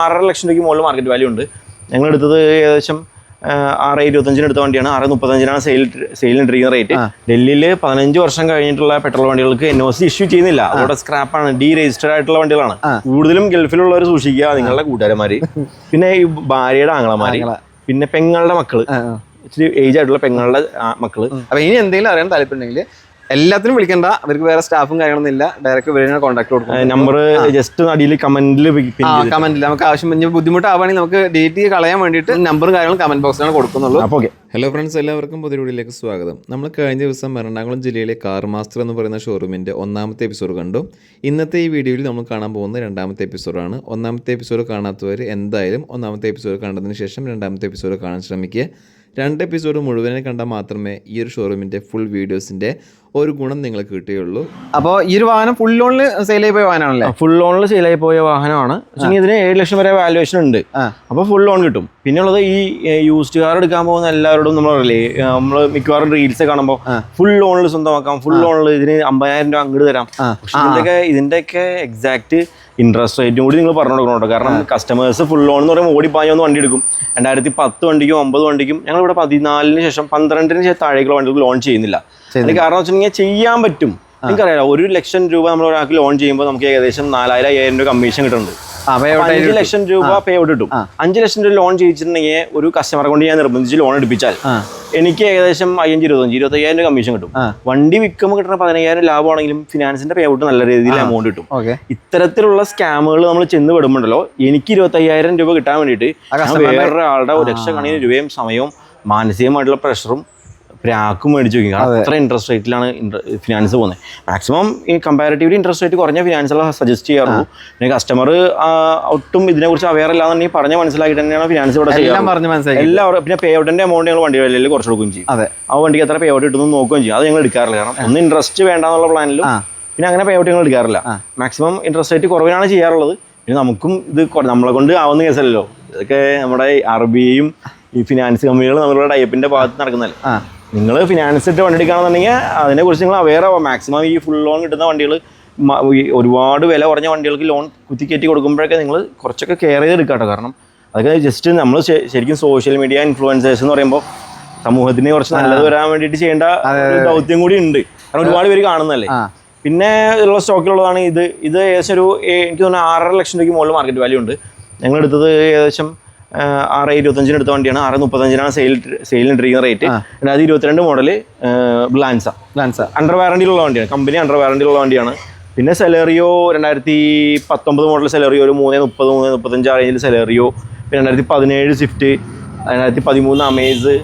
6.5 ലക്ഷം രൂപയ്ക്ക് മുകളിൽ market value ഉണ്ട്. ഞങ്ങളെടുത്തത് ഏകദേശം 6.25 എടുത്ത വണ്ടിയാണ്. 6.35 സെയിലിട്ടിരിക്കുന്ന റേറ്റ്. ഡൽഹിയിൽ 15 വർഷം കഴിഞ്ഞിട്ടുള്ള പെട്രോൾ വണ്ടികൾക്ക് NOC ഇഷ്യൂ ചെയ്യുന്നില്ല. അതോടെ സ്ക്രാപ്പാണ്, ഡീ രജിസ്റ്റേഡ് ആയിട്ടുള്ള വണ്ടികളാണ്. കൂടുതലും ഗൾഫിലുള്ളവർ സൂക്ഷിക്കുക, നിങ്ങളുടെ കൂട്ടുകാരന്മാര്, പിന്നെ ഈ ഭാര്യയുടെ ആങ്ങളമാര്, പിന്നെ പെങ്ങളുടെ മക്കള്, ഇച്ചിരി ഏജ് ആയിട്ടുള്ള പെങ്ങളുടെ മക്കള്. അപ്പൊ ഇനി എന്തെങ്കിലും അറിയാൻ താല്പര്യമുണ്ടെങ്കിൽ എല്ലാത്തിനും വിളിക്കണ്ട, അവർക്ക് വേറെ സ്റ്റാഫും കാര്യങ്ങളൊന്നും ഇല്ല, ഡയറക്റ്റ് ഇവരെ കോൺടാക്ട് കൊടുക്കും. നമ്പർ ജസ്റ്റ് അടിയിൽ കമന്റിൽ നമുക്ക് ആവശ്യം ബുദ്ധിമുട്ടാവുകയാണെങ്കിൽ നമുക്ക് ഡേറ്റ് കളയാൻ വേണ്ടിയിട്ട് നമ്പറും കാര്യങ്ങളും കമന്റ് ബോക്സിലാണ് കൊടുക്കുന്നുള്ളൂ. ഓക്കെ. ഹലോ ഫ്രണ്ട്സ്, എല്ലാവർക്കും പുതിയ വീഡിയോയിലേക്ക് സ്വാഗതം. നമ്മൾ കഴിഞ്ഞ ദിവസം എറണാകുളം ജില്ലയിലെ കാർ മാസ്റ്റർ എന്ന് പറയുന്ന ഷോറൂമിൻ്റെ 1ാമത്തെ എപ്പിസോഡ് കണ്ടു. ഇന്നത്തെ ഈ വീഡിയോയിൽ നമ്മൾ കാണാൻ പോകുന്ന 2ാമത്തെ എപ്പിസോഡാണ്. 1ാമത്തെ എപ്പിസോഡ് കാണാത്തവർ എന്തായാലും 1ാമത്തെ എപ്പിസോഡ് കണ്ടതിന് ശേഷം 2ാമത്തെ എപ്പിസോഡ് കാണാൻ ശ്രമിക്കുക. 2 എപ്പിസോഡ് മുഴുവനെ കണ്ടാൽ മാത്രമേ ഈ ഒരു ഷോറൂമിൻ്റെ ഫുൾ വീഡിയോസിൻ്റെ ഒരു ഗുണം നിങ്ങൾക്ക് കിട്ടുകയുള്ളൂ. അപ്പോൾ ഈ ഒരു വാഹനം ഫുൾ ലോണിൽ സെയിലായി പോയ വാഹനമാണല്ലേ? ഫുൾ ലോണിൽ സെയിലായി പോയ വാഹനമാണ്. ഇതിന് 7 ലക്ഷം വരെ വാല്യുവേഷൻ ഉണ്ട്. അപ്പോൾ ഫുൾ ലോൺ കിട്ടും. പിന്നെയുള്ളത് ഈ യൂസ്ഡ് കാർ എടുക്കാൻ പോകുന്ന എല്ലാവരോടും നമ്മൾ മിക്കവാറും റീൽസ് കാണുമ്പോൾ ഫുൾ ലോണിൽ സ്വന്തമാക്കാം, ഫുൾ ലോണിൽ ഇതിന് 50,000 രൂപ അങ്ങോട്ട് തരാം. പക്ഷേ ഇതിൻ്റെയൊക്കെ എക്സാക്ട് ഇൻട്രസ്റ്റ് റേറ്റും കൂടി നിങ്ങൾ പറഞ്ഞു കൊടുക്കണം കേട്ടോ. കാരണം കസ്റ്റമേഴ്സ് ഫുൾ ലോൺ എന്ന് പറയുമ്പോൾ ഓടിപ്പാഞ്ഞൊന്ന് വണ്ടി എടുക്കും. 2010 വണ്ടിക്കും 9 വണ്ടിക്കും ഞങ്ങളിവിടെ 14 ശേഷം 12 താഴേക്കുള്ള വണ്ടികൾ ലോൺ ചെയ്യുന്നില്ല. അതിന് കാരണം വെച്ചിട്ടുണ്ടെങ്കിൽ ചെയ്യാൻ പറ്റും. എനിക്കറിയാം, 1 ലക്ഷം രൂപ നമ്മൾ ഒരാൾക്ക് ലോൺ ചെയ്യുമ്പോൾ നമുക്ക് ഏകദേശം 4,000-5,000 രൂപ കമ്മീഷൻ കിട്ടുന്നുണ്ട്. 5 ലക്ഷം രൂപ പേ ഔട്ട് കിട്ടും. 5 ലക്ഷം രൂപ ലോൺ ചെയ്യിച്ചിട്ടുണ്ടെങ്കിൽ ഒരു കസ്റ്റമറെ കൊണ്ട് ഞാൻ നിർബന്ധിച്ച് ലോൺ എടുപ്പിച്ചാൽ എനിക്ക് ഏകദേശം 25,000 രൂപ കമ്മീഷൻ കിട്ടും. വണ്ടി വിൽക്കുമ്പോൾ കിട്ടുന്ന 15,000 ലാഭമാണെങ്കിലും ഫിനാൻസിന്റെ പേ ഔട്ട് നല്ല രീതിയിൽ എമൗണ്ട് കിട്ടും. ഇത്തരത്തിലുള്ള സ്കാമുകൾ നമ്മൾ ചെന്ന് വിടുമ്പോണ്ടല്ലോ, എനിക്ക് 25,000 രൂപ കിട്ടാൻ വേണ്ടിയിട്ട് വേറൊരാളുടെ 1 ലക്ഷം കണക്കിന് രൂപയും സമയവും മാനസികമായിട്ടുള്ള പ്രഷറും പ്രാക്കും മേടിച്ചു വയ്ക്കും. അത്ര ഇൻട്രസ്റ്റ് റേറ്റിലാണ് ഫിനാൻസ് പോകുന്നത്. മാക്സിമം ഈ കമ്പാരിറ്റീവ്ലി ഇൻട്രസ്റ്റ് റേറ്റ് കുറഞ്ഞ ഫിനാൻസുകൾ സജസ്റ്റ് ചെയ്യാറുള്ളൂ. പിന്നെ കസ്റ്റമർ ഒട്ടും ഇതിനെക്കുറിച്ച് അവെയർ അല്ലാന്നുണ്ടെങ്കിൽ പറഞ്ഞ് മനസ്സിലാക്കിയിട്ട് തന്നെയാണ് ഫിനാൻസ് ഇവിടെ എല്ലാവരും. പിന്നെ പേ ഔട്ടിന്റെ എമൗണ്ട് ഞങ്ങൾ വണ്ടി വിലയിൽ കുറച്ച് കൊടുക്കുകയും ചെയ്യും. ആ വണ്ടിക്ക് എത്ര പേ ഔട്ട് കിട്ടുന്നു നോക്കുകയും ചെയ്യും. അത് ഞങ്ങൾ എടുക്കാറില്ല. കാരണം ഒന്ന് ഇൻട്രസ്റ്റ് വേണ്ടെന്നുള്ള പ്ലാനിലും പിന്നെ അങ്ങനെ പേ ഔട്ട് ഞങ്ങൾ എടുക്കാറില്ല. മാക്സിമം ഇൻട്രസ്റ്റ് റേറ്റ് കുറവിനാണ് ചെയ്യാറുള്ളത്. പിന്നെ നമുക്കും ഇത് നമ്മളെ കൊണ്ട് ആവുന്ന കേസല്ലല്ലോ. ഇതൊക്കെ നമ്മുടെ RBIയും ഈ ഫിനാൻസ് കമ്പനികൾ നമ്മളുടെ ടൈപ്പിന്റെ ഭാഗത്ത് നടക്കുന്നതല്ലേ. നിങ്ങൾ ഫിനാൻസ് ഇട്ട് വണ്ടി എടുക്കുകയാണെന്നുണ്ടെങ്കിൽ അതിനെക്കുറിച്ച് നിങ്ങൾ അവെയർ ആവാം. മാക്സിമം ഈ ഫുൾ ലോൺ കിട്ടുന്ന വണ്ടികൾ, ഒരുപാട് വില കുറഞ്ഞ വണ്ടികൾക്ക് ലോൺ കുത്തിക്കയറ്റി കൊടുക്കുമ്പോഴൊക്കെ നിങ്ങൾ കുറച്ചൊക്കെ കെയർ ചെയ്ത് എടുക്കാം കേട്ടോ. കാരണം അതൊക്കെ ജസ്റ്റ് നമ്മൾ ശരിക്കും സോഷ്യൽ മീഡിയ ഇൻഫ്ലുവൻസേഴ്സ് എന്ന് പറയുമ്പോൾ സമൂഹത്തിന് കുറച്ച് നല്ലത് വരാൻ വേണ്ടിയിട്ട് ചെയ്യേണ്ട ദൗത്യം കൂടി ഉണ്ട്. കാരണം ഒരുപാട് പേര് കാണുന്നതല്ലേ. പിന്നെ ഉള്ള സ്റ്റോക്കിലുള്ളതാണ് ഇത്. ഏകദേശം എനിക്ക് തോന്നുന്നു 6.5 ലക്ഷം രൂപയ്ക്ക് മുകളിൽ മാർക്കറ്റ് വാല്യൂ ഉണ്ട്. ഞങ്ങളെടുത്തത് ഏകദേശം 6.25 എടുത്ത വണ്ടിയാണ്. 6.35 സെയിലിട്ടിരിക്കുന്ന റേറ്റ്. 2022 മോഡല് ബ്ലാൻസ അണ്ടർ വാറണ്ടിയിലുള്ള വണ്ടിയാണ്. കമ്പനി അണ്ടർ വാറണ്ടിയിലുള്ള വണ്ടിയാണ്. പിന്നെ സെലേറിയോ 2019 മോഡൽ സെലേറിയോ ഒരു 3.30-3.35 റേഞ്ചിൽ സെലേറിയോ. പിന്നെ 2017 സ്വിഫ്റ്റ്, 2013 അമേസ്,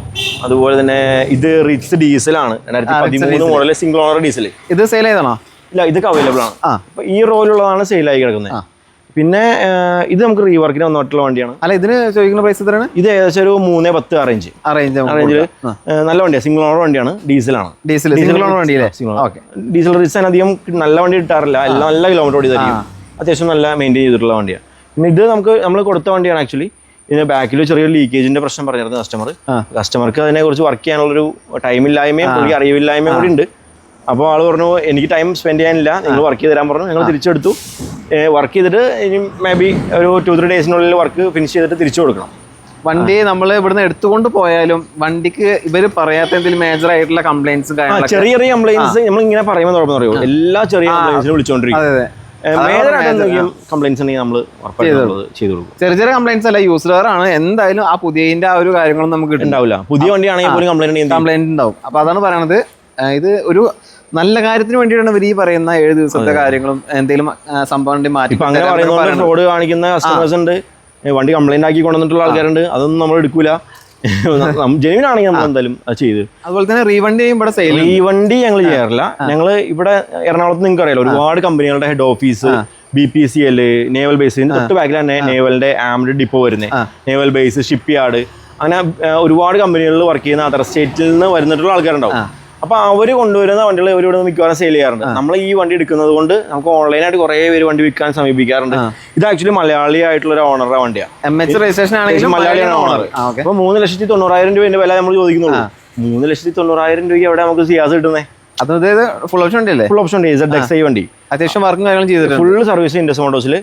അതുപോലെ തന്നെ ഇത് റിറ്റ്സ് ഡീസലാണ്. 2013 മോഡൽ സിംഗിൾ ഓണർ ഡീസൽ. ഇത് സെയിൽ ചെയ്താണോ? ഇല്ല, ഇതൊക്കെ അവൈലബിൾ ആണ്. അപ്പൊ ഈ റോയിലുള്ളതാണ് സെയിലായി കിടക്കുന്നത്. പിന്നെ ഇത് നമുക്ക് റീവർക്കിന് വന്നിട്ടുള്ള വണ്ടിയാണ്. അല്ല, ഇതിന് ചോദിക്കുന്ന പ്രൈസ് എത്രയാണ്? ഇത് ഏകദേശം ഒരു 3.10 റേഞ്ചിൽ നല്ല വണ്ടിയാണ്. സിംഗിൾ ഓണർ വണ്ടിയാണ്. ഡീസലാണ്. ഡീസൽ റീസൺ അധികം നല്ല വണ്ടി കിട്ടാറില്ല. എല്ലാം നല്ല കിലോമീറ്റർ ഓടിയതായിരിക്കും. അത്യാവശ്യം നല്ല മെയിൻറ്റെയിൻ ചെയ്തിട്ടുള്ള വണ്ടിയാണ്. പിന്നെ ഇത് നമ്മൾ കൊടുത്ത വണ്ടിയാണ്. ആക്ച്വലി ഇതിന് ബാക്കിൽ ചെറിയൊരു ലീക്കേജിന്റെ പ്രശ്നം പറഞ്ഞിരുന്നു കസ്റ്റമർക്ക് അതിനെക്കുറിച്ച് വർക്ക് ചെയ്യാനുള്ളൊരു ടൈമില്ലായ്മയും അറിവില്ലായ്മയും കൂടി ഉണ്ട്. അപ്പോൾ ആൾ പറഞ്ഞു, എനിക്ക് ടൈം സ്പെൻഡ് ചെയ്യാനില്ല, നിങ്ങൾ വർക്ക് ചെയ്ത് തരാൻ പറഞ്ഞു. ഞങ്ങൾ തിരിച്ചെടുത്തു. വർക്ക് ചെയ്തിട്ട് ഇനി മേ ബി ഒരു 2-3 ഡേയ്സിനുള്ളിൽ വർക്ക് ഫിനിഷ് ചെയ്തിട്ട് തിരിച്ചു കൊടുക്കണം. വണ്ടി നമ്മൾ ഇവിടുന്ന് എടുത്തുകൊണ്ട് പോയാലും വണ്ടിക്ക് ഇവർ പറയാത്ത എന്തെങ്കിലും മേജർ ആയിട്ടുള്ള കംപ്ലൈൻറ്റ്സ്, ചെറിയ കംപ്ലൈൻറ്റ്സ് നമ്മൾ ഇങ്ങനെ പറയുമ്പോൾ അറിയോ, എല്ലാ ചെറിയ കംപ്ലൈൻറ്റ്സിനും വിളിച്ചുകൊണ്ടിരിക്കും. കംപ്ലൈൻറ്റ്സ് ഉണ്ടെങ്കിൽ നമ്മൾ ചെയ്തു കൊടുക്കും. ചെറിയ കംപ്ലൈൻറ്റ്സ് അല്ല, യൂസർ ആണ്. എന്തായാലും ആ പുതിയതിന്റെ ആ ഒരു കാര്യങ്ങളും നമുക്ക് ഉണ്ടാവില്ല. പുതിയ വണ്ടിയാണെങ്കിൽ പോലും കംപ്ലൈന്റ് ഉണ്ടാവും. അപ്പൊ അതാണ് പറയണത്. ഇത് ഒരു നല്ല കാര്യത്തിന് വേണ്ടിയിട്ടാണ് ഇവർ ഈ പറയുന്ന 7 ദിവസത്തെ കാര്യങ്ങളും എന്തെങ്കിലും സംഭവം മാറ്റി റോഡ് കാണിക്കുന്ന കസ്റ്റമേഴ്സ് ഉണ്ട്. വണ്ടി കംപ്ലൈന്റ് ആക്കി കൊണ്ടുവന്നിട്ടുള്ള ആൾക്കാരുണ്ട്. അതൊന്നും നമ്മൾ എടുക്കൂല. ജെനുവിൻ ആണെങ്കിൽ നമ്മൾ എന്തായാലും അത് ചെയ്ത്. അതുപോലെ തന്നെ റീവണ്ടിയും ഇവിടെ സെയിൽ. റീവണ്ടി ഞങ്ങൾ ചെയ്യാറില്ല. ഞങ്ങൾ ഇവിടെ എറണാകുളത്ത് നിങ്ങൾക്ക് അറിയാലോ, ഒരുപാട് കമ്പനികളുടെ head office, BPCL, naval base, തൊട്ട് ബാക്കിൽ തന്നെ നേവലിന്റെ ആംഡ് ഡിപ്പോ വരുന്നത്, നേവൽ ബേസ്, ഷിപ്പ് യാർഡ്, അങ്ങനെ ഒരുപാട് കമ്പനികളിൽ വർക്ക് ചെയ്യുന്ന അതർ സ്റ്റേറ്റിൽ നിന്ന് വരുന്നിട്ടുള്ള ആൾക്കാരുണ്ടാവും. അപ്പോൾ അവർ കൊണ്ടുവരുന്ന വണ്ടികൾ ഇവരിവിടെ മിക്കവാറും സെയിൽ ചെയ്യാറുണ്ട്. നമ്മൾ ഈ വണ്ടി എടുക്കുന്നത് കൊണ്ട് നമുക്ക് ഓൺലൈനായിട്ട് കുറേ പേര് വണ്ടി വിൽക്കാൻ സമീപിക്കാറുണ്ട്. ഇത് ആക്ച്വലി മലയാളി ആയിട്ടുള്ള ഒരു ഓണറുടെ വണ്ടിയാണ്. MH രജിസ്ട്രേഷൻ ആണെങ്കിലും മലയാളിയാണ് ഓണർ. അപ്പോൾ 3,90,000 രൂപ വില നമ്മൾ ചോദിക്കുന്നുള്ളൂ. 3,90,000 രൂപയ്ക്ക് എവിടെ നമുക്ക് സിയാസ് കിട്ടുന്നത്? അതായത് ഫുൾ ഓപ്ഷൻ വണ്ടി അല്ലേ? ഫുൾ ഓപ്ഷൻ ഉണ്ട്. ZXi വണ്ടി അത്യാവശ്യം വർക്കും കാര്യങ്ങളും ചെയ്തിട്ടുണ്ട്. ഫുൾ സർവീസ് ഇൻഡസ് മോട്ടോഴ്സിൽ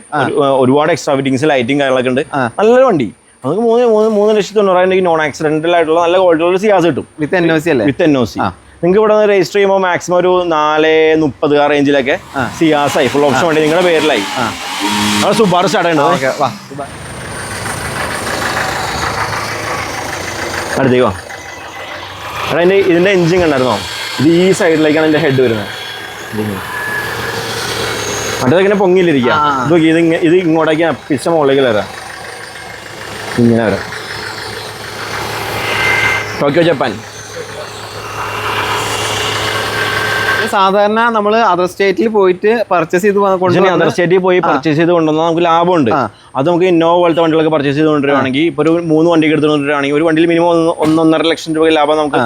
ഒരുപാട് എക്സ്ട്രാ ഫിറ്റിംഗ്സ് ലൈറ്റിംഗ് കാര്യങ്ങളൊക്കെ ഉണ്ട്. നല്ലൊരു വണ്ടി. നമുക്ക് 3,90,000 നോൺ ആക്സിഡന്റൽ ആയിട്ടുള്ള നല്ല ക്വാളിറ്റിയുള്ള സിയാസ് കിട്ടും വിത്ത് NOC അല്ലേ? വിത്ത് NOC. നിങ്ങൾക്ക് ഇവിടെ നിന്ന് രജിസ്റ്റർ ചെയ്യുമ്പോൾ മാക്സിമം ഒരു 430 ആ റേഞ്ചിലൊക്കെ സിയാസ് ആയി ഫുൾ ഓപ്ഷൻ വണ്ടി നിങ്ങളുടെ പേരിലായി. നമ്മൾ സുബാർ സ്റ്റാർട്ട് ചെയ്യേണ്ടത്. അടുത്തേക്ക് വാ. എടാ ഇതിന്റെ എഞ്ചിൻ കണ്ടായിരുന്നോ? ഇത് ഈ സൈഡിലേക്കാണ് ഇതിന്റെ ഹെഡ് വരുന്നത്. മറ്റേതൊക്കെ പൊങ്ങിയിലിരിക്കുക. ഇത് ഇങ്ങോട്ടേക്ക് പിച്ച മുകളിലേക്ക് വരാം. ഇങ്ങനെ വരാം. Tokyo Japan. സാധാരണ നമ്മൾ അതർ സ്റ്റേറ്റിൽ പോയിട്ട് പർച്ചേസ് ചെയ്ത് അതർ സ്റ്റേറ്റിൽ പോയി പർച്ചേസ് ചെയ്ത് കൊണ്ടുവന്നാൽ നമുക്ക് ലാഭമുണ്ട്. അത് നമുക്ക് ഇന്നോവ പോലത്തെ വണ്ടികളൊക്കെ പർച്ചേസ് ചെയ്ത് കൊണ്ടുവരുവാണെങ്കിൽ ഇപ്പോൾ ഒരു 3 വണ്ടിക്ക് എടുത്തുകൊണ്ടിരുവാണെങ്കിൽ ഒരു വണ്ടിയിൽ മിനിമം 1.5 ലക്ഷം രൂപ ലാഭം നമുക്ക്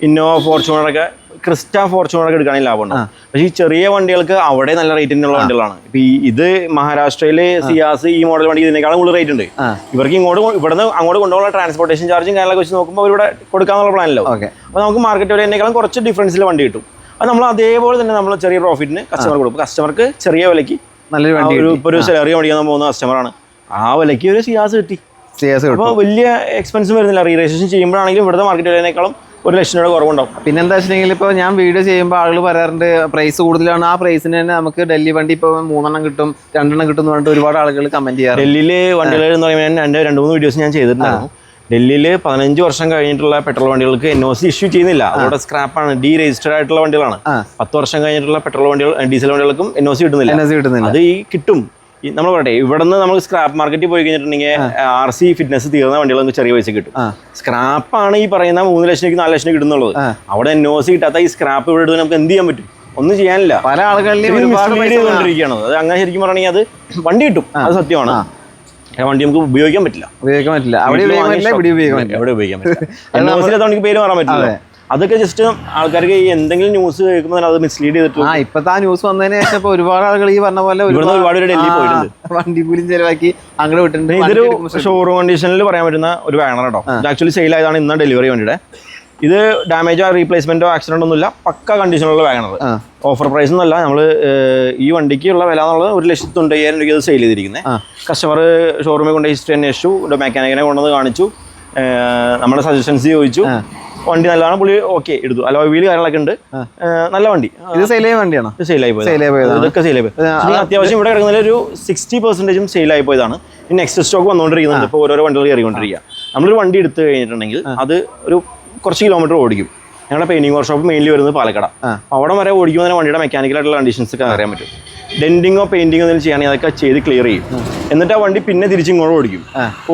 ഇന്നോവ ഫോർച്യൂണറൊക്കെ ക്രിസ്റ്റ ഫോർച്യൂണറൊക്കെ എടുക്കുകയാണെങ്കിൽ ലാഭമുണ്ട്. പക്ഷേ ഈ ചെറിയ വണ്ടികൾക്ക് അവിടെ നല്ല റേറ്റിനുള്ള വണ്ടികളാണ്. ഇപ്പൊ ഇത് മഹാരാഷ്ട്രയില് സിയാസ് ഈ മോഡൽ വണ്ടി ഇതിനേക്കാളും കൂടുതൽ റേറ്റ് ഉണ്ട്. ഇവർക്ക് ഇവിടുന്ന് അങ്ങോട്ട് കൊണ്ടുപോകുന്ന ട്രാൻസ്പോർട്ടേഷൻ ചാർജും കാര്യങ്ങളൊക്കെ വെച്ച് നോക്കുമ്പോൾ ഇവിടെ കൊടുക്കാന്നുള്ള പ്ലാനല്ലോ. അപ്പോൾ നമുക്ക് മാർക്കറ്റ് വിലയേക്കാളും കുറച്ച് ഡിഫറൻസിൽ വണ്ടി കിട്ടും. അത് നമ്മൾ അതേപോലെ തന്നെ നമ്മൾ ചെറിയ പ്രോഫിറ്റിന് കസ്റ്റമർ കൊടുക്കും. കസ്റ്റമർക്ക് ചെറിയ വിലയ്ക്ക് നല്ലൊരു വണ്ടി, ഇപ്പോൾ ഒരു സാലറി മേടിക്കാൻ പോകുന്ന കസ്റ്റമറാണ്, ആ വിലയ്ക്ക് ഒരു സിയാസ് കിട്ടി. അപ്പോൾ വലിയ എക്സ്പെൻസ് വരുന്നില്ല. രജിസ്ട്രേഷൻ ചെയ്യുമ്പോഴാണെങ്കിലും ഇവിടുത്തെ മാർക്കറ്റ് വിലയേക്കാളും 1 ലക്ഷം രൂപ കുറവുണ്ടാവും. പിന്നെ എന്താ വെച്ചിട്ടുണ്ടെങ്കിൽ ഇപ്പോൾ ഞാൻ വീഡിയോ ചെയ്യുമ്പോൾ ആളുകൾ പറയാറുണ്ട് പ്രൈസ് കൂടുതലാണ്, ആ പ്രൈസിന് തന്നെ നമുക്ക് ഡൽഹി വണ്ടി ഇപ്പോൾ 3 എണ്ണം കിട്ടും 2 എണ്ണം കിട്ടും എന്ന് പറഞ്ഞിട്ട് ഒരുപാട് ആളുകൾ കമന്റ് ചെയ്യാറ്. ഡൽഹിയിൽ വണ്ടികൾ എന്ന് പറയുമ്പോൾ 2-3 വീഡിയോസ് ഞാൻ ചെയ്തിട്ടുണ്ടായിരുന്നു. ഡൽഹിയിൽ 15 വർഷം കഴിഞ്ഞിട്ടുള്ള പെട്രോൾ വണ്ടികൾക്ക് NOC ഇഷ്യൂ ചെയ്യുന്നില്ല. അതോടെ സ്ക്രാപ്പാണ്, ഡീ രജിസ്റ്റർഡ് ആയിട്ടുള്ള വണ്ടികളാണ്. 10 വർഷം കഴിഞ്ഞിട്ടുള്ള പെട്രോൾ വണ്ടികൾ ഡീസൽ വണ്ടികൾക്കും NOC കിട്ടുന്നില്ല. അത് ഈ കിട്ടും. നമ്മൾ പറയട്ടെ, ഇവിടെ നിന്ന് നമ്മൾ സ്ക്രാപ്പ് മാർക്കറ്റിൽ പോയി കഴിഞ്ഞിട്ടുണ്ടെങ്കിൽ RC ഫിറ്റ്നസ് തീർന്ന വണ്ടികൾ നമുക്ക് ചെറിയ പൈസ കിട്ടും. സ്ക്രാപ്പാണ് ഈ പറയുന്ന 3 ലക്ഷം 4 ലക്ഷം കിട്ടുന്നുള്ളത്. അവിടെ NOC കിട്ടാത്ത ഈ സ്ക്രാപ്പ് ഇവിടെ എടുത്ത് നമുക്ക് എന്ത് ചെയ്യാൻ പറ്റും? ഒന്നും ചെയ്യാനില്ല. പല ആളുകളിലും ചെയ്തുകൊണ്ടിരിക്കുകയാണ്. അത് അങ്ങനെ ശരിക്കും പറയുകയാണെങ്കിൽ അത് വണ്ടി കിട്ടും, അത് സത്യമാണ്. വണ്ടി നമുക്ക് ഉപയോഗിക്കാൻ പറ്റില്ല. അവിടെ ഉപയോഗിക്കാൻ പറ്റില്ല. പേര് മാറാൻ പറ്റില്ല. അതൊക്കെ ജസ്റ്റ് ആൾക്കാർക്ക് എന്തെങ്കിലും ന്യൂസ് കേൾക്കുമ്പോൾ അത് മിസ്ലീഡ് ചെയ്തിട്ട് ഇപ്പത്തെ ആ ന്യൂസ് വന്നതിന് ശേഷം ഇപ്പൊ ഒരുപാട് ആളുകൾ ഈ പറഞ്ഞ പോലെ ഒരുപാട് ഡൽഹി പോയിട്ടുണ്ട്, വണ്ടി കൂലിയും ചെലവാക്കി അങ്ങനെ വിട്ടിട്ടുണ്ട്. ഇതൊരു ഷോറൂം കണ്ടീഷനിൽ പറയാൻ പറ്റുന്ന ഒരു വാഗണർ കേട്ടോ. ഇത് ആക്ച്വലി സെയിൽ ആയതാണ് ഇന്ന് ഡെലിവറി വണ്ടിയുടെ. ഇത് ഡാമേജോ റീപ്ലേസ്മെന്റോ ആക്സിഡന്റ് ഒന്നുമില്ല, പക്ക കണ്ടീഷനുള്ള വാഗണർ. ഓഫർ പ്രൈസ് ഒന്നല്ല. നമ്മൾ ഈ വണ്ടിക്ക് ഉള്ള വില എന്നുള്ളത് 1,95,000 രൂപ സെയിൽ ചെയ്തിരിക്കുന്നത്. കസ്റ്റമർ ഷോറൂമിൽ കൊണ്ട് ഹിസ്റ്ററി അന്വേഷിച്ചു, മെക്കാനിക്കിനെ കൊണ്ടുവന്ന് കാണിച്ചു, നമ്മുടെ സജഷൻസ് ചോദിച്ചു. വണ്ടി നല്ലതാണ്, പുള്ളി ഓക്കെ എടുത്തു. അലോയ് വീല് കാര്യങ്ങളൊക്കെ ഉണ്ട്, നല്ല വണ്ടി. ഇത് സെയിലായ വണ്ടിയാണ്. സെയിലായി പോയത്, ഇതൊക്കെ സെയിലായി പോയത്. അത്യാവശ്യം ഇവിടെ കിടക്കുന്നതിൽ ഒരു 60% സെയിലായി പോയതാണ്. ഇനി നെക്സ്റ്റ് സ്റ്റോക്ക് വന്നുകൊണ്ടിരിക്കുന്നുണ്ട്. ഇപ്പോൾ ഓരോരോ വണ്ടികൾ കയറിക്കൊണ്ടിരിക്കുക. നമ്മളൊരു വണ്ടി എടുത്തു കഴിഞ്ഞിട്ടുണ്ടെങ്കിൽ അത് ഒരു കുറച്ച് കിലോമീറ്റർ ഓടിക്കും. ഞങ്ങളുടെ പെയിന്റിംഗ് വർക്ക്ഷോപ്പ് മെയിൻലി വരുന്നത് പാലക്കാട്. അവിടെ വരെ ഓടിക്കുമ്പോൾ തന്നെ വണ്ടിയുടെ മെക്കാനിക്കലായിട്ടുള്ള കണ്ടീഷൻസ് ഒക്കെ അറിയാൻ പറ്റും. ഡെന്റിങ്ങോ പെയിന്റിങ്ങോ എന്തെങ്കിലും ചെയ്യുകയാണെങ്കിൽ അതൊക്കെ ചെയ്ത് ക്ലിയർ ചെയ്യും. എന്നിട്ട് ആ വണ്ടി പിന്നെ തിരിച്ചിങ്ങോട്ട് ഓടിക്കും.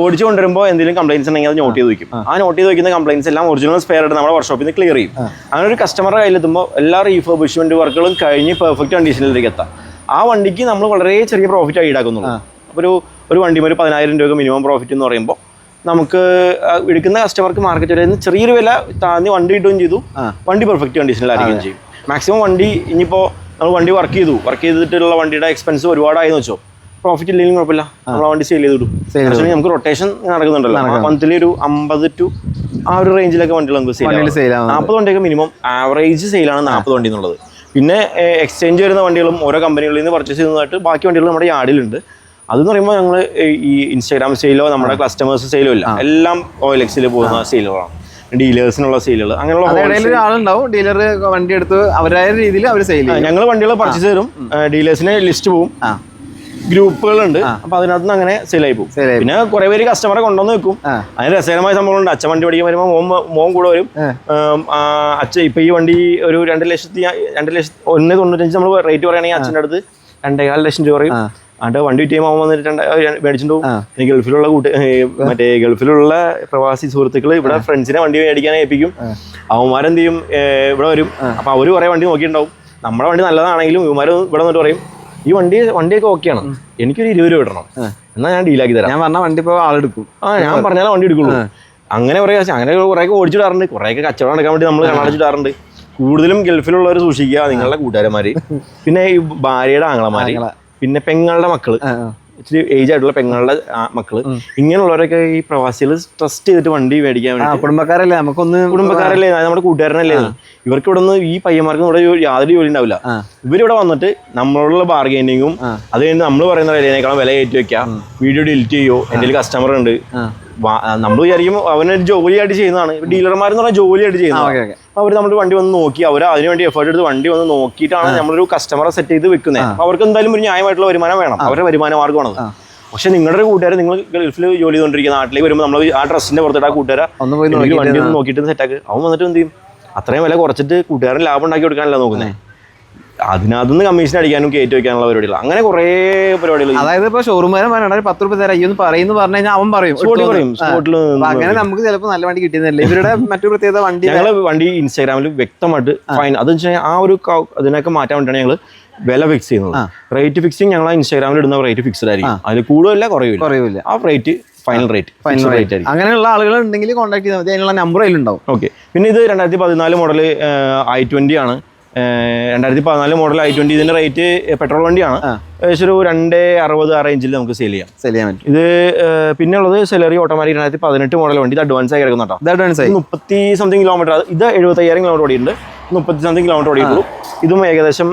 ഓടിച്ചു കൊണ്ടുവരുമ്പോൾ എന്തെങ്കിലും കംപ്ലൈൻസ് ഉണ്ടെങ്കിൽ അത് നോട്ട് ചെയ്ത് വയ്ക്കും. ആ നോട്ട് ചെയ്ത് വയ്ക്കുന്ന കംപ്ലൈൻസ് എല്ലാം ഒറിജിനൽ സ്പെയർ ആയിട്ട് നമ്മുടെ വർക്ക്ഷോപ്പിൽ നിന്ന് ക്ലിയർ ചെയ്യും. അങ്ങനെ ഒരു കസ്റ്റമറുടെ കയ്യിലെത്തുമ്പോൾ എല്ലാ റീഫർബിഷ്മെന്റ് വർക്കുകളും കഴിഞ്ഞ് പെർഫെക്റ്റ് കണ്ടീഷനിലേക്ക് എത്താം. ആ വണ്ടിക്ക് നമ്മൾ വളരെ ചെറിയ പ്രോഫിറ്റ് ഈടാക്കുന്നുള്ളൂ. അപ്പോൾ ഒരു വണ്ടി ഒരു 10,000 രൂപ മിനിമം പ്രോഫിറ്റ് എന്ന് പറയുമ്പോൾ നമുക്ക് എടുക്കുന്ന കസ്റ്റമർക്ക് മാർക്കറ്റ് വരെ ചെറിയൊരു വില താഴ്ന്ന് വണ്ടി കിട്ടുകയും ചെയ്തു. വണ്ടി പെർഫെക്റ്റ് കണ്ടീഷനിലായിരിക്കുകയും ചെയ്യും. മാക്സിമം വണ്ടി ഇനിയിപ്പോൾ നമ്മൾ വണ്ടി വർക്ക് ചെയ്തിട്ടുള്ള വണ്ടിയുടെ എക്സ്പെൻസ് ഒരുപാടായെന്ന് വെച്ചോ, പ്രോഫിറ്റ് ഇല്ലെങ്കിലും കുഴപ്പമില്ല, നമ്മൾ വണ്ടി സെയിൽ ചെയ്ത് വിടും. നമുക്ക് റൊട്ടേഷൻ നടക്കുന്നുണ്ടല്ലോ, മന്ത്ലി ഒരു 50 to ആ ഒരു റേഞ്ചിലൊക്കെ വണ്ടികൾ നമുക്ക് സെയിൽ 40 വണ്ടിയൊക്കെ മിനിമം ആവറേജ് സെയിലാണ് 40 വണ്ടി എന്നുള്ളത്. പിന്നെ എക്സ്ചേഞ്ച് വരുന്ന വണ്ടികളും ഓരോ കമ്പനികളിൽ നിന്ന് പർച്ചേസ് ചെയ്യുന്നതായിട്ട് ബാക്കി വണ്ടികൾ നമ്മുടെ യാർഡിലുണ്ട്. അതെന്ന് പറയുമ്പോൾ ഞങ്ങൾ ഈ ഇൻസ്റ്റാഗ്രാം സെയിലോ നമ്മുടെ കസ്റ്റമേഴ്സ് സെയിലോ ഇല്ല, എല്ലാം OLX പോകുന്ന സെയിലുകളാണ്, ഡീലേഴ്സിനുള്ള സെയിലുകൾ. അങ്ങനെയുള്ള ആളുണ്ടാവും, ഡീലർ വണ്ടി എടുത്ത് അവരായ രീതിയിൽ അവർ സെയിൽ ചെയ്യും. ഞങ്ങൾ വണ്ടികൾ പർച്ചേസ് തരും, ഡീലേഴ്സിന് ലിസ്റ്റ് പോവും, ഗ്രൂപ്പുകളുണ്ട്. അപ്പൊ അതിനകത്ത് നിന്ന് അങ്ങനെ സെയിലായി പോകും. പിന്നെ കുറെ പേര് കസ്റ്റമറെ കൊണ്ടുവന്ന് വെക്കും. അതിന് രസകരമായ സംഭവങ്ങളുണ്ട്. അച്ഛൻ വണ്ടി പഠിക്കാൻ വരുമ്പോൾ മോൻ കൂടെ വരും. അച്ഛൻ ഇപ്പൊ ഈ വണ്ടി ഒരു 2,95,000 നമ്മൾ റേറ്റ് പറയുകയാണെങ്കിൽ അച്ഛൻ്റെ അടുത്ത് 2.25 ലക്ഷം രൂപ പറയും. അത് വണ്ടി വിറ്റ് വന്നിട്ട് മേടിച്ചിട്ട് പോകും. ഗൾഫിലുള്ള മറ്റേ ഗൾഫിലുള്ള പ്രവാസി സുഹൃത്തുക്കൾ ഇവിടെ ഫ്രണ്ട്സിനെ വണ്ടി മേടിക്കാൻ ഏൽപ്പിക്കും. അവന്മാരെന്ത് ചെയ്യും, ഇവിടെ വരും. അപ്പൊ അവര് കുറെ വണ്ടി നോക്കിയിട്ടുണ്ടാവും. നമ്മുടെ വണ്ടി നല്ലതാണെങ്കിലും ഇവന്മാർ ഇവിടെ വന്നിട്ട് പറയും ഈ വണ്ടിയൊക്കെ ഓക്കെയാണ്, എനിക്കൊരു 20 രൂപ കിട്ടണം, എന്നാൽ ഞാൻ ഡീലാക്കി തരാം. ഞാൻ പറഞ്ഞ വണ്ടി ഇപ്പോൾ ആളെടുക്കും. ഞാൻ പറഞ്ഞാൽ വണ്ടി എടുക്കുള്ളൂ. അങ്ങനെ അങ്ങനെ കുറേയൊക്കെ ഓടിച്ചിടാറുണ്ട്. കുറേയൊക്കെ കച്ചവടം എടുക്കാൻ വേണ്ടി നമ്മൾ കണ്ണടച്ചിടാറുണ്ട്. കൂടുതലും ഗൾഫിലുള്ളവർ സൂക്ഷിക്കുക, നിങ്ങളുടെ കൂട്ടുകാരന്മാര്, പിന്നെ ഈ ഭാര്യയുടെ ആങ്ങളമാര്, പിന്നെ പെങ്ങളുടെ മക്കള്, ഇച്ചിരി ഏജ് ആയിട്ടുള്ള പെങ്ങളുടെ മക്കള് ഇങ്ങനെയുള്ളവരൊക്കെ ഈ പ്രവാസികൾ ട്രസ്റ്റ് ചെയ്തിട്ട് വണ്ടി മേടിക്കാൻ വേണ്ടി കുടുംബക്കാരല്ലേ കുടുംബക്കാരല്ലേ നമ്മുടെ കൂട്ടുകാരനല്ലേ ഇവർക്ക് ഇവിടെ നിന്ന് ഈ പയ്യന്മാർക്ക് ഇവിടെ യാതൊരു ജോലി ഉണ്ടാവില്ല. ഇവരിവിടെ വന്നിട്ട് നമ്മളോടുള്ള ബാർഗൈനിങ്ങും അത് കഴിഞ്ഞ് നമ്മൾ പറയുന്ന വിലയേക്കാളും വില കയറ്റി വെക്കാം, വീഡിയോ ഡിലീറ്റ് ചെയ്യോ, എൻ്റെ കസ്റ്റമർ ഉണ്ട്, നമ്മൾ വിചാരിക്കും അവനൊരു ജോലിയായിട്ട് ചെയ്യുന്നതാണ്. ഡീലർമാരെന്ന് പറഞ്ഞാൽ ജോലിയായിട്ട് ചെയ്യുന്നത്. അവർ നമ്മുടെ വണ്ടി വന്ന് നോക്കി അവർ അതിനുവേണ്ടി എഫേർട്ട് എടുത്ത് വണ്ടി വന്ന് നോക്കിയിട്ടാണ് നമ്മളൊരു കസ്റ്റമറെ സെറ്റ് ചെയ്ത് വെക്കുന്നത്. അപ്പോൾ അവർക്ക് എന്തായാലും ഒരു ന്യായമായിട്ടുള്ള വരുമാനം വേണം, അവരുടെ വരുമാന മാർഗ്ഗമാണത്. പക്ഷെ നിങ്ങളുടെ കൂട്ടുകാർ നിങ്ങൾ ഗൾഫിൽ ജോലി ചെയ്തുകൊണ്ടിരിക്കുന്ന നാട്ടിലേക്ക് വരുമ്പോൾ നമ്മൾ ആ ട്രസ്റ്റിന്റെ പുറത്തിട്ട് ആ കൂട്ടുകാരെ വണ്ടി ഒന്ന് നോക്കിയിട്ട് സെറ്റാക്ക്. അവൻ വന്നിട്ട് എന്ത് ചെയ്യും, അത്രയും വില കുറച്ചിട്ട് കൂട്ടുകാരൻ ലാഭം ഉണ്ടാക്കി കൊടുക്കാനല്ല നോക്കുന്നത്, അതിനകത്തുനിന്ന് കമ്മീഷൻ അടിക്കാനും കയറ്റി വെക്കാനുള്ള പരിപാടികൾ. അങ്ങനെ കുറെ പരിപാടികൾ. അതായത് ഇപ്പൊ ഷോറൂമുകാരൻ 10 രൂപ തരാം എന്ന് പറയുന്നു പറഞ്ഞു കഴിഞ്ഞാൽ അവൻ പറയും സ്പോട്ടിൽ. അങ്ങനെ നമുക്ക് ചിലപ്പോൾ നല്ല വണ്ടി കിട്ടിയെന്നില്ല. ഇവരുടെ മറ്റൊരു പ്രത്യേകത വണ്ടി വണ്ടി ഇൻസ്റ്റാഗ്രാമിൽ വ്യക്തമായിട്ട് ഫൈൻ അത് വെച്ചാൽ ആ ഒരു അതിനൊക്കെ മാറ്റാൻ വേണ്ടിയാണ് ഞങ്ങൾ വില ഫിക്സ് ചെയ്യുന്നത്. റേറ്റ് ഫിക്സിങ് ഞങ്ങൾ ഇൻസ്റ്റാഗ്രാമിൽ ഇടുന്ന റേറ്റ് ഫിക്സ്ഡ് ആയിരിക്കും, അതിൽ കൂടുതലല്ല കുറയില്ല. ആ റേറ്റ് ഫൈനൽ റേറ്റ് ആയിരിക്കും. അങ്ങനെയുള്ള ആളുകൾ ഉണ്ടെങ്കിൽ കോൺടാക്ട് ചെയ്താൽ മതി, അതിനുള്ള നമ്പർ അതിലുണ്ടാവും. ഓക്കെ. പിന്നെ ഇത് 2014 മോഡൽ i20 ആണ്. 2014 മോഡൽ i20. ഇതിന്റെ റേറ്റ് പെട്രോൾ വണ്ടിയാണ്, ഏകദേശം ഒരു 260 ആ റേഞ്ചിൽ നമുക്ക് സെയിൽ ചെയ്യാൻ പറ്റും. ഇത് പിന്നെ ഉള്ളത് സെലറി ഓട്ടോമാറ്റിക് 2018 മോഡൽ വണ്ടി. ഇത് അഡ്വാൻസ് ആയി കിടക്കുന്ന 30 കിലോമീറ്റർ. ഇത് 75,000 കിലോമീറ്റർ ഓടിയിട്ടുണ്ട്, 30 കിലോമീറ്റർ ഓടിയിട്ടുള്ളൂ. ഇതും ഏകദേശം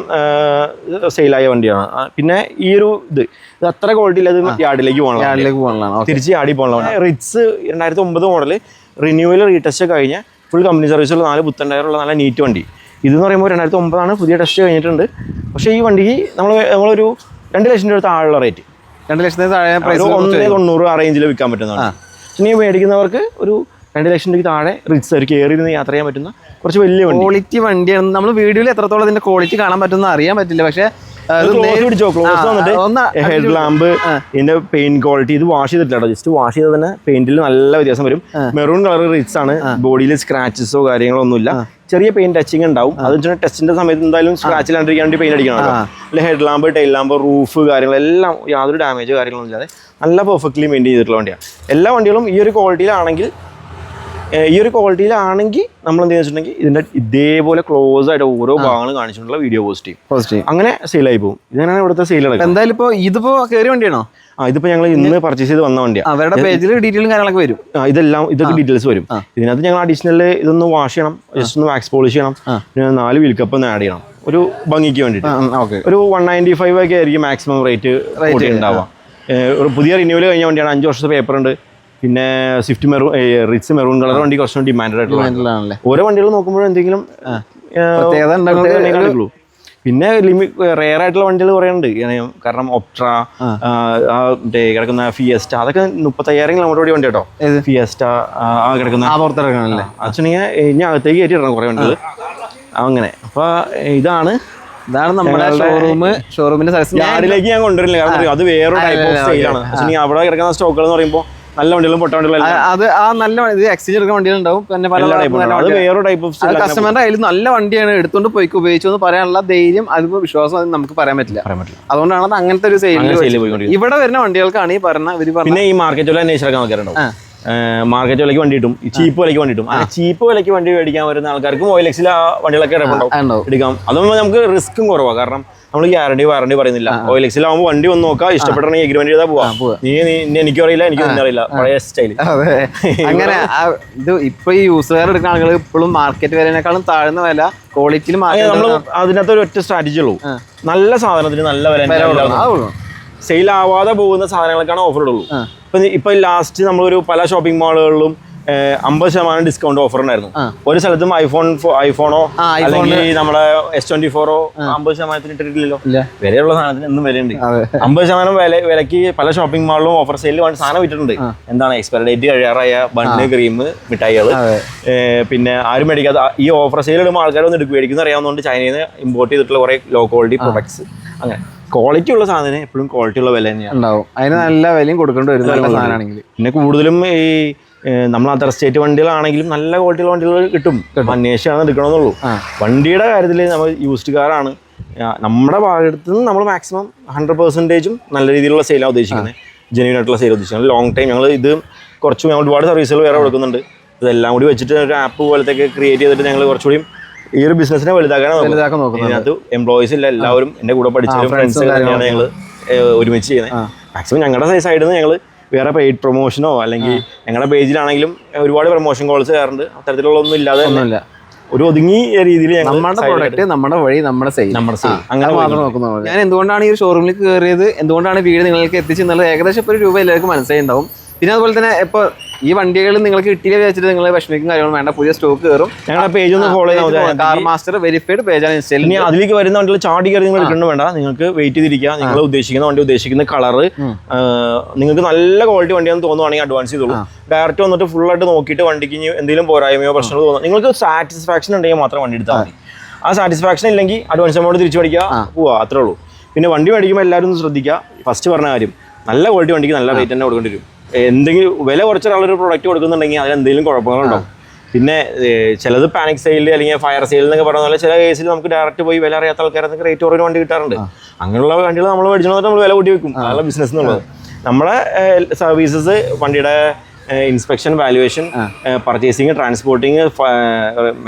സെയിലായ വണ്ടിയാണ്. പിന്നെ ഈ ഒരു ഇത് അത്ര ക്വാളിറ്റി ഇല്ല, ഇത് യാർഡിലേക്ക് പോകണം, തിരിച്ച് യാർഡിൽ പോകണം. റിറ്റ്സ് 2009 മോഡൽ റിന്യൂവൽ റീടെസ്റ്റ് കഴിഞ്ഞ ഫുൾ കമ്പനി സർവീസുള്ള 4 പുത്തൻ ടയറുള്ള നല്ല നീറ്റ് വണ്ടി. ഇതെന്ന് പറയുമ്പോൾ 2009 പുതിയ ടെസ്റ്റ് കഴിഞ്ഞിട്ടുണ്ട്. പക്ഷേ ഈ വണ്ടിക്ക് നമ്മളൊരു 2 ലക്ഷം രൂപ താഴെയുള്ള റേറ്റ്, 2 ലക്ഷത്തിന് താഴെ 190 ആ റേഞ്ചിൽ വിൽക്കാൻ പറ്റുന്നതാണ്. ഇനി മേടിക്കുന്നവർക്ക് ഒരു 2 ലക്ഷം രൂപയ്ക്ക് താഴെ റിറ്റ്സ് ഒരു കയറി ഇരുന്ന് യാത്ര ചെയ്യാൻ പറ്റുന്ന കുറച്ച് വലിയ ക്വാളിറ്റി വണ്ടിയാണ്. നമ്മൾ വീഡിയോയിൽ എത്രത്തോളം ഇതിന്റെ ക്വാളിറ്റി കാണാൻ പറ്റുന്ന അറിയാൻ പറ്റില്ല. പക്ഷേ ഹെഡ് ലാമ്പ്, ഇതിന്റെ പെയിന്റ് ക്വാളിറ്റി, ഇത് വാഷ് ചെയ്തിട്ടില്ല, ജസ്റ്റ് വാഷ് ചെയ്താൽ തന്നെ പെയിന്റിൽ നല്ല വ്യത്യാസം വരും. മെറൂൺ കളർ റിറ്റ്സ് ആണ്, ബോഡിയിൽ സ്ക്രാച്ചസോ കാര്യങ്ങളോ ഒന്നുമില്ല, ചെറിയ പെയിന്റ് ടച്ചിങ് ഉണ്ടാവും. അത് ടെസ്റ്റിന്റെ സമയത്ത് എന്തായാലും സ്ക്രാച്ച് ഇല്ലാണ്ടിരിക്കാൻ വേണ്ടി പെയിന്റ് അടിക്കണം. അല്ലെ head lamp, tile lamp, roof കാര്യങ്ങളെല്ലാം യാതൊരു ഡാമേജ് കാര്യങ്ങളൊന്നും ഇല്ലാതെ നല്ല പെർഫെക്റ്റ്ലി മെയിൻറ്റെയിൻ ചെയ്തിട്ടുള്ള വണ്ടിയാണ്. എല്ലാ വണ്ടികളും ഈ ഒരു ക്വാളിറ്റിയിലാണെങ്കിൽ നമ്മൾ എന്ത് വെച്ചിട്ടുണ്ടെങ്കിൽ ഇതിന്റെ ഇതേപോലെ ക്ലോസ് ആയിട്ട് ഓരോ ഭാഗങ്ങൾ കാണിച്ചിട്ടുള്ള വീഡിയോ പോസ്റ്റ് ചെയ്യും. അങ്ങനെ സെയിലായി പോകും. ഇതിനാണ് ഇവിടുത്തെ സെയിൽ നടക്കുന്നത്. എന്തായാലും ഇതിപ്പോ കയറിയ വണ്ടിയാണോ? ഇതിപ്പോ ഞങ്ങൾ ഇന്ന് പർച്ചേസ് ചെയ്ത് വന്ന വണ്ടിയാണ്. അവരുടെ പേജിൽ ഡീറ്റെയിലും കാര്യങ്ങളൊക്കെ വരും. ഇതൊക്കെ ഡീറ്റെയിൽസ് വരും. ഇതിനകത്ത് ഞങ്ങൾ അഡീഷണൽ ഇതൊന്ന് വാഷ് ചെയ്യണം, ജസ്റ്റ് ഒന്ന് വാക്സ് പോളിഷ് ചെയ്യണം, പിന്നെ 4 വീൽ കപ്പ് ഒന്ന് ആഡ് ചെയ്യണം ഒരു ഭംഗിക്ക് വേണ്ടിയിട്ട്. ഒരു 195 ഒക്കെ ആയിരിക്കും മാക്സിമം റേറ്റ് ഉണ്ടാവുക. ഒരു പുതിയ റിന്യൂവൽ കഴിഞ്ഞ വണ്ടിയാണ്, 5 വർഷത്തെ പേപ്പർ ഉണ്ട്. പിന്നെ സ്വിഫ്റ്റ് റിറ്റ്സ് മെറൂൺ കളർ വണ്ടി കുറച്ചും ഡിമാൻഡഡ് ആയിട്ടുള്ള ഓരോ വണ്ടികൾ നോക്കുമ്പോഴും എന്തെങ്കിലും പിന്നെ റെയർ ആയിട്ടുള്ള വണ്ടികൾ കുറേ ഉണ്ട്. കാരണം ഒപ്ട്ര, കിടക്കുന്ന ഫിയസ്റ്റ, അതൊക്കെ 35,000 കിലോമീറ്റർ ഓടി വണ്ടി കേട്ടോ. ഫിയസ്റ്റ കിടക്കുന്ന വെച്ചിട്ടുണ്ടെങ്കിൽ ഇനി അകത്തേക്ക് കയറ്റിയിടണം കുറേ വണ്ടികൾ അങ്ങനെ. അപ്പൊ ഇതാണ് നമ്മുടെ ഷോറൂമിന്റെ യാർഡിലേക്ക് ഞാൻ കൊണ്ടുവരില്ല, കാരണം അത് വേറൊരു ടൈപ്പ് ഓഫ് സെയിലാണ്. അവിടെ കിടക്കുന്ന സ്റ്റോക്കുകൾ എന്ന് പറയുമ്പോൾ നല്ല വണ്ടികളും പൊട്ട വണ്ടികളും അത് ആ നല്ല എക്സ്ചേഞ്ച് എടുക്കുന്ന വണ്ടികളുണ്ടാവും. പിന്നെ കസ്റ്റമറിന്റെ കയ്യിൽ നല്ല വണ്ടിയാണ് എടുത്തുകൊണ്ട് പോയി ഉപയോഗിച്ചു എന്ന് പറയാനുള്ള ധൈര്യം, അതിപ്പോ വിശ്വാസം നമുക്ക് പറയാൻ പറ്റില്ല. അതുകൊണ്ടാണ് അത് അങ്ങനത്തെ ഒരു സെയിൽ ഇവിടെ വരുന്ന വണ്ടികൾക്കാണ് ഈ പറഞ്ഞ. പിന്നെ ഈ മാർക്കറ്റ് വില അന്വേഷിക്കാൻ നോക്കാറുണ്ടാവും. മാർക്കറ്റ് വിലയ്ക്ക് വണ്ടി കിട്ടും, ചീപ്പ് വിലയ്ക്ക് വണ്ടി കിട്ടും. ചീപ്പ് വിലയ്ക്ക് വണ്ടി മേടിക്കാൻ വരുന്ന ആൾക്കാർക്കും OLX ആ വണ്ടികളൊക്കെ എടുക്കാം. അതൊന്നും നമുക്ക് റിസ്ക്കും കുറവാണ്, കാരണം നമ്മൾ ഗ്യാരണ്ടി വാറണ്ടി പറയുന്നില്ല. OLX ആവുമ്പോൾ വണ്ടി വന്ന് നോക്കാം, ഇഷ്ടപ്പെട്ടാണെങ്കിൽ എഗ്രിമെന്റ് ചെയ്താൽ പോവാം. എനിക്കും അറിയില്ല, എനിക്കൊന്നും അറിയില്ല, പഴയ സ്റ്റൈൽ. അങ്ങനെ ഇത് ഇപ്പൊ ഈ യൂസർ എടുക്കുന്ന ആളുകൾ ഇപ്പോഴും മാർക്കറ്റ് വിലയേക്കാളും താഴ്ന്ന വില ക്വാളിറ്റിയിൽ നമ്മൾ അതിനകത്ത് ഒരു ഒറ്റ സ്ട്രാറ്റജി ഉള്ളൂ, നല്ല സാധനത്തിന് നല്ല വില. സെയിൽ ആവാതെ പോകുന്ന സാധനങ്ങൾക്കാണ് ഓഫർ ഉള്ളൂ. ഇപ്പൊ ലാസ്റ്റ് നമ്മളൊരു പല ഷോപ്പിംഗ് മാളുകളിലും 50% ഡിസ്കൗണ്ട് ഓഫർ ഉണ്ടായിരുന്നു. ഒരു സ്ഥലത്തും ഐഫോണോ അല്ലെങ്കിൽ നമ്മുടെ S24 50% ഇട്ടിട്ടില്ലല്ലോ. വിലയുള്ള സാധനത്തിന് എന്നും വിലയുണ്ട്. 50% വിലക്ക് പല ഷോപ്പിംഗ് മാളിലും ഓഫർ സെയിലിൽ സാധനം വിറ്റിട്ടുണ്ട്. എന്താണ് എക്സ്പയറി ഡേറ്റ് കഴിയാറായ ബണ്ണ്, ക്രീം, മിഠായികൾ. പിന്നെ ആരും മേടിക്കാത്ത ഈ ഓഫർ സെയിൽ ഇടുമ്പോൾ ആൾക്കാരൊന്നും മേടിക്കുന്ന അറിയാവുന്നതുകൊണ്ട് ചൈനയിൽ നിന്ന് ഇമ്പോർട്ട് ചെയ്തിട്ടുള്ള കുറെ ലോ ക്വാളിറ്റി പ്രൊഡക്ട്സ്. അങ്ങനെ ക്വാളിറ്റി ഉള്ള സാധനം എപ്പോഴും ക്വാളിറ്റി ഉള്ള വില തന്നെയാണ് ഉണ്ടാവും. അതിന് നല്ല വിലയും കൊടുക്കേണ്ടി വരും സാധനമാണെങ്കിൽ. പിന്നെ കൂടുതലും ഈ നമ്മൾ അതർ സ്റ്റേറ്റ് വണ്ടികളാണെങ്കിലും നല്ല ക്വാളിറ്റിയുള്ള വണ്ടികൾ കിട്ടും, അന്വേഷിച്ചാണ് എടുക്കണമെന്നുള്ളൂ. വണ്ടിയുടെ കാര്യത്തിൽ നമ്മൾ യൂസ്ഡ് കാറാണ് നമ്മുടെ ഭാഗത്ത് നിന്ന് നമ്മൾ മാക്സിമം 100% നല്ല രീതിയിലുള്ള സെയിലാണ് ഉദ്ദേശിക്കുന്നത്, ജെന്യൂൻ ആയിട്ടുള്ള സെയിൽ ഉദ്ദേശിക്കുന്നത്. ലോങ് ടൈം ഞങ്ങൾ ഇത് കുറച്ച് ഒരുപാട് സർവീസുകൾ വേറെ കൊടുക്കുന്നുണ്ട്. ഇതെല്ലാം കൂടി വെച്ചിട്ട് ഒരു ആപ്പ് പോലത്തെയൊക്കെ ക്രിയേറ്റ് ചെയ്തിട്ട് ഞങ്ങൾ കുറച്ചുകൂടി ഈ ഒരു ബിസിനസിനെ വലുതാക്കാൻ നോക്കുന്നത്. ഇതിനകത്ത് എംപ്ലോയീസ് ഇല്ല, എല്ലാവരും എൻ്റെ കൂടെ പഠിച്ച ഫ്രണ്ട്സ് തന്നെയാണ് ഞങ്ങൾ ഒരുമിച്ച് ചെയ്യുന്നത്. മാക്സിമം ഞങ്ങളുടെ സൈഡിൽ നിന്ന് ഞങ്ങൾ വേറെ പെയ്ഡ് പ്രൊമോഷനോ അല്ലെങ്കിൽ ഞങ്ങളുടെ പേജിലാണെങ്കിലും ഒരുപാട് പ്രൊമോഷൻ കോൾസ് കയറുന്നുണ്ട്. അത്തരത്തിലുള്ള ഒന്നും ഇല്ലാതെ ഒരു ഒതുങ്ങിയ രീതിയിൽ നമ്മുടെ പ്രൊഡക്റ്റ് നമ്മുടെ വഴി നമ്മുടെ സെയിൽ അങ്ങനെ മാത്രം നോക്കുന്നത്. ഞാൻ എന്തുകൊണ്ടാണ് ഈ ഒരു ഷോറൂമിലേക്ക് കയറിയത്, എന്തുകൊണ്ടാണ് വീട് നിങ്ങൾക്ക് എത്തിച്ചു എന്നുള്ളത് ഏകദേശം ഇപ്പോൾ ₹1 എല്ലാവർക്കും മനസ്സിലായിട്ടുണ്ടാവും. പിന്നെ അതുപോലെ തന്നെ ഇപ്പോൾ ഈ വണ്ടികൾ നിങ്ങൾക്ക് കിട്ടിയില്ല വെച്ചിട്ട് നിങ്ങൾ വിഷമിക്കും കാര്യങ്ങളും വേണ്ട. പുതിയ സ്റ്റോക്ക് കയറും. ഞങ്ങളുടെ പേജ് ഒന്ന് ഫോളോ ചെയ്യാൻ കാർ മാസ്റ്റർ വെരിഫൈഡ് പേജാണ് ഇൻസ്റ്റയിൽ. ഇനി അതിലേക്ക് വരുന്ന വണ്ടികൾ ചാടി കയറി നിങ്ങൾ എടുക്കണം വേണ്ട. നിങ്ങൾക്ക് വെയിറ്റ് ചെയ്തിരിക്കുക. നിങ്ങൾ ഉദ്ദേശിക്കുന്ന വണ്ടി ഉദ്ദേശിക്കുന്ന കളറ് നിങ്ങൾക്ക് നല്ല ക്വാളിറ്റി വണ്ടിയാണെന്ന് തോന്നുവാണെങ്കിൽ അഡ്വാൻസ് ചെയ്തോളൂ. ഡയറക്റ്റ് വന്നിട്ട് ഫുൾ ആയിട്ട് നോക്കിയിട്ട് വണ്ടിക്ക് ഇനി എന്തെങ്കിലും പോരായ്മയോ പ്രശ്നങ്ങളോ തോന്നുന്നു നിങ്ങൾക്ക് സാറ്റിസ്ഫാക്ഷൻ ഉണ്ടെങ്കിൽ മാത്രം വണ്ടി എടുത്താൽ മതി. ആ സാറ്റിസ്ഫാക്ഷൻ ഇല്ലെങ്കിൽ അഡ്വാൻസ് എമൗണ്ട് തിരിച്ചു മേടിക്കുക, പോവാ, അത്രേ ഉള്ളൂ. പിന്നെ വണ്ടി മേടിക്കുമ്പോൾ എല്ലാവരും ഒന്ന് ശ്രദ്ധിക്കുക. ഫസ്റ്റ് പറഞ്ഞ കാര്യം, നല്ല ക്വാളിറ്റി വണ്ടിക്ക് നല്ല റേറ്റ് തന്നെ കൊടുക്കേണ്ടി വരും. എന്തെങ്കിലും വില കുറച്ച ഒരാളൊരു പ്രൊഡക്റ്റ് കൊടുക്കുന്നുണ്ടെങ്കിൽ അതിൽ എന്തെങ്കിലും കുഴപ്പങ്ങളുണ്ടാവും. പിന്നെ ചിലത് പാനിക് സെയിൽ അല്ലെങ്കിൽ ഫയർ സെയിൽ എന്നൊക്കെ പറഞ്ഞ പോലെ ചില കേസിൽ നമുക്ക് ഡയറക്റ്റ് പോയി വില അറിയാത്ത ആൾക്കാരൊക്കെ റേറ്റ് കുറഞ്ഞ വണ്ടി കിട്ടാറുണ്ട്. അങ്ങനെയുള്ള വണ്ടികൾ നമ്മൾ മേടിച്ചിട്ട് നമ്മൾ വില കൂട്ടി വെക്കും. അതാണ് ബിസിനസ് എന്നുള്ളത്. നമ്മളെ സർവീസസ് വണ്ടിയുടെ inspection, valuation, purchasing, transporting,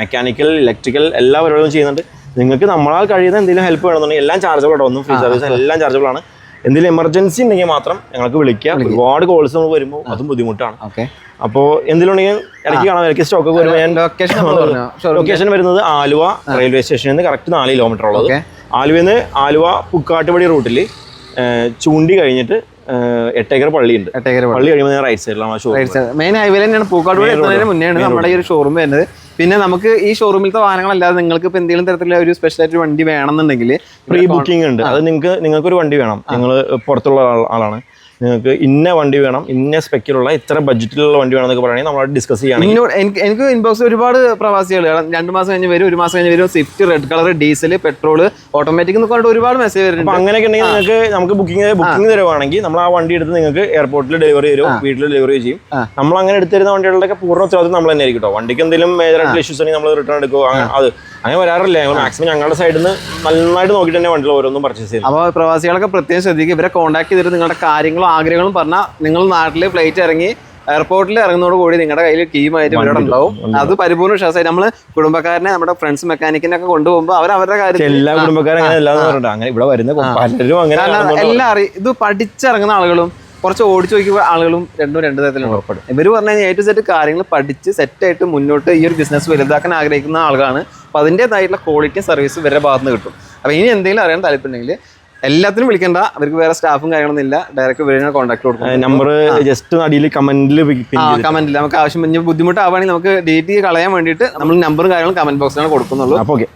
mechanical, electrical എല്ലാ പരിപാടികളും ചെയ്യുന്നുണ്ട്. നിങ്ങൾക്ക് നമ്മളാൽ കഴിയുന്ന എന്തെങ്കിലും ഹെൽപ്പ് വേണമെന്നുണ്ടെങ്കിൽ എല്ലാം ചാർജബിൾ ആട്ടോ. ഒന്നും ഫ്രീ സർവീസ്, എല്ലാം ചാർജബിൾ ആണ്. എന്തെങ്കിലും എമർജൻസി ഉണ്ടെങ്കിൽ മാത്രം ഞങ്ങൾക്ക് വിളിക്കുക. ഒരുപാട് കോൾസ് നമുക്ക് വരുമ്പോൾ അതും ബുദ്ധിമുട്ടാണ്. അപ്പോൾ എന്തെങ്കിലും ഉണ്ടെങ്കിൽ ഇടയ്ക്ക് കാണാം. ഇടയ്ക്ക് സ്റ്റോക്ക് ഒക്കെ വരുമ്പോൾ ഞാൻ ലൊക്കേഷൻ വരുന്നത് ആലുവ റെയിൽവേ സ്റ്റേഷനിൽ നിന്ന് കറക്റ്റ് 4 കിലോമീറ്റർ ഉള്ളത്. ആലുവയിൽ നിന്ന് ആലുവ പുക്കാട്ടുപടി റൂട്ടിൽ ചൂണ്ടി കഴിഞ്ഞിട്ട് 8 ഏക്കർ പള്ളിയുണ്ട്. പള്ളി കഴിയുമ്പോൾ റൈറ്റ് സൈഡിലാണ് മെയിൻ ഹൈവേ തന്നെയാണ്. പൂക്കാട്ടുപടി എത്തുന്നതിന് മുന്നെയാണ് നമ്മുടെ ഈ ഒരു ഷോറൂം വരുന്നത്. പിന്നെ നമുക്ക് ഈ ഷോറൂമിലത്തെ വാഹനങ്ങളല്ലാതെ നിങ്ങൾക്ക് ഇപ്പോൾ എന്തെങ്കിലും തരത്തിലുള്ള ഒരു സ്പെഷ്യലായിട്ട് വണ്ടി വേണമെന്നുണ്ടെങ്കിൽ പ്രീ ബുക്കിംഗ് ഉണ്ട്. അത് നിങ്ങൾക്കൊരു വണ്ടി വേണം, നിങ്ങൾ പുറത്തുള്ള ആളാണ്, നിങ്ങൾക്ക് ഇന്ന വണ്ടി വേണം, ഇന്ന സ്പെക്കിലുള്ള ഇത്ര ബഡ്ജറ്റിലുള്ള വണ്ടി വേണമെന്നൊക്കെ പറയുകയാണെങ്കിൽ നമ്മളോട് ഡിസ്കസ് ചെയ്യുകയാണെങ്കിൽ എനിക്ക് ഇൻബോക്സ് ഒരുപാട് പ്രവാസികൾ 2 മാസം കഴിഞ്ഞ് വരും, 1 മാസം കഴിഞ്ഞ് വരും, Swift, red colour, diesel, petrol, automatic എന്നൊക്കെ പറഞ്ഞിട്ട് ഒരുപാട് മെസ്സേജ് വരുന്നുണ്ട്. അപ്പോൾ അങ്ങനെയൊക്കെ ഉണ്ടെങ്കിൽ നമുക്ക് ബുക്കിംഗ് തരുവാണെങ്കിൽ നമ്മൾ ആ വണ്ടി എടുത്ത് നിങ്ങൾക്ക് എയർപോർട്ടിൽ ഡെലിവറി തരും, വീട്ടിൽ ഡെലിവറി ചെയ്യും. നമ്മൾ അങ്ങനെ എടുത്തിരുന്ന വണ്ടികളുടെ പൂർണ്ണ ഉത്തരവാദിത്വം നമ്മൾ തന്നെ ആയിരിക്കും. വണ്ടിക്ക് എന്തെങ്കിലും മേജറായിട്ടുള്ള ഇഷ്യൂസ് ഉണ്ടെങ്കിൽ നമ്മൾ റിട്ടേൺ എടുക്കുക. അത് അങ്ങനെ വരാറില്ല. മാക്സിമം ഞങ്ങളുടെ സൈഡിൽ നിന്ന് നന്നായിട്ട് നോക്കിയിട്ട് തന്നെ വണ്ടികൾ ഓരോന്നും പർച്ചേസ് ചെയ്യും. അപ്പോൾ പ്രവാസികളൊക്കെ പ്രത്യേകം ശ്രദ്ധിക്കുക. ഇവരെ കോൺടാക്ട് ചെയ്തിട്ട് നിങ്ങളുടെ കാര്യങ്ങളും ആഗ്രഹങ്ങളും പറഞ്ഞാൽ നിങ്ങൾ നാട്ടിൽ ഫ്ലൈറ്റ് ഇറങ്ങി എയർപോർട്ടിൽ ഇറങ്ങുന്നതോടുകൂടി നിങ്ങളുടെ കയ്യിൽ കീമായിട്ട് ഇവിടെ ഉണ്ടാവും. അത് പരിപൂർണ്ണ വിശ്വാസമായി നമ്മൾ കുടുംബക്കാരനെ, നമ്മുടെ ഫ്രണ്ട്സ്, മെക്കാനിക്കിനെ ഒക്കെ കൊണ്ടുപോകുമ്പോൾ അവരുടെ കാര്യം എല്ലാ കുടുംബക്കാരും അങ്ങനെ ഇവിടെ വരുന്ന പലരും അങ്ങനെ എല്ലാം അറിയും. ഇത് പഠിച്ചിറങ്ങുന്ന ആളുകളും കുറച്ച് ഓടിച്ചു നോക്കിയ ആളുകളും രണ്ട് തരത്തിലും ഉറപ്പെടും. ഇവർ പറഞ്ഞു കഴിഞ്ഞാൽ A to Z കാര്യങ്ങൾ പഠിച്ച് സെറ്റായിട്ട് മുന്നോട്ട് ഈ ഒരു ബിസിനസ് വലുതാക്കാൻ ആഗ്രഹിക്കുന്ന ആളുകളാണ്. അപ്പോൾ അതിൻ്റെതായിട്ടുള്ള ക്വാളിറ്റിയും സർവീസും ഇവരുടെ ഭാഗത്ത് നിന്ന് കിട്ടും. അപ്പോൾ ഇനി എന്തെങ്കിലും അറിയാൻ താല്പര്യമുണ്ടെങ്കിൽ എല്ലാത്തിനും വിളിക്കണ്ട. അവർക്ക് വേറെ സ്റ്റാഫും കാര്യങ്ങളൊന്നും ഇല്ല. ഡയറക്റ്റ് ഇവരെ കോൺടാക്ട് കൊടുക്കും. നമ്പർ ജസ്റ്റ് അടിയിൽ കമന്റിൽ നമുക്ക് ആവശ്യം ബുദ്ധിമുട്ടാവുകയാണെങ്കിൽ നമുക്ക് ഡിലീറ്റ് കളയാൻ വേണ്ടിയിട്ട് നമ്മൾ നമ്പറും കാര്യങ്ങളും കമന്റ് ബോക്സിലാണ് കൊടുക്കുന്നുള്ളൂ. അപ്പോൾ ഓക്കെ.